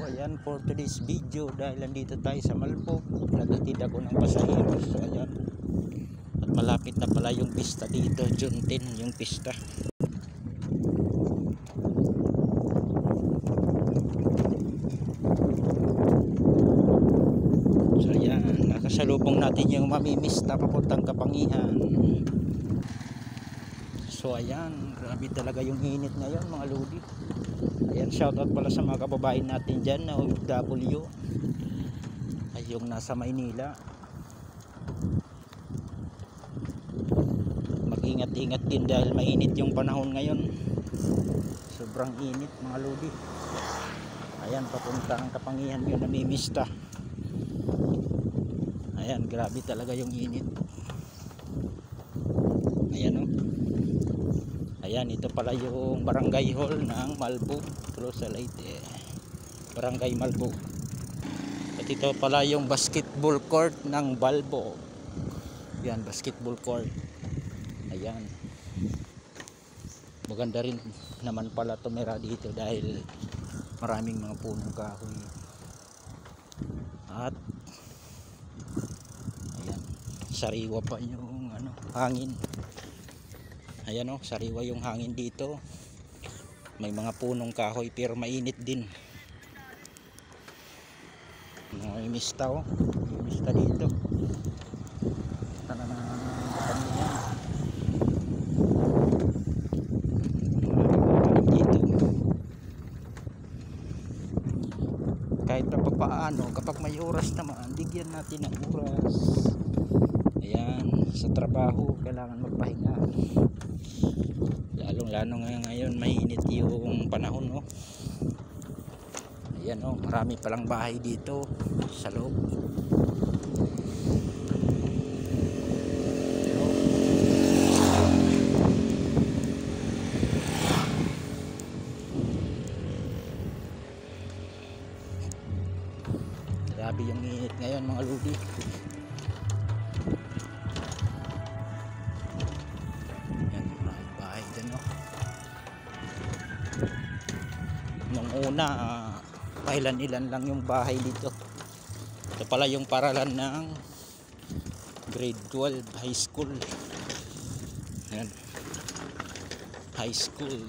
ayan for today's video, dahil nandito tayo sa Malpog, nagatid ako ng pasahero. So ayan, at malapit na pala yung pista dito, June 10 yung pista. So ayan, nakasalubong natin yung mamimista papuntang Kapangihan. So ayan, grabe talaga yung init ngayon mga lodi. Ayan, shoutout pala sa mga kababayan natin dyan na OFW, ay yung nasa Maynila. Mag-ingat-ingat din dahil mainit yung panahon ngayon. Sobrang init mga lodi. Ayan, papuntang Kapangihan yung namimista. Ayan, grabe talaga yung init. Ayan o. Ayan, ito pala yung barangay hall ng Malpog, close sa Leyte, barangay Malpog. At ito pala yung basketball court ng Balbo. Ayan, basketball court. Ayan, maganda rin naman pala tumira dito dahil maraming mga punong kahoy. At ayan, sariwa pa yung hangin. Ayan o, sariwa yung hangin dito. May mga punong kahoy pero mainit din. May mista o, may mista dito. Kahit pa paano, kapag may oras naman, bigyan natin ng oras. Ayan, sa trabaho kailangan magpahinga. Lalong-lalo ngayon mainit yung panahon, no? Ayan, no, marami palang bahay dito sa loob. Grabe yung init ngayon mga lodi. Yan, maraming bahay dyan, no? Nung una pailan-ilan lang yung bahay dito. Ito pala yung paralan ng grade 12 high school. Yan, high school.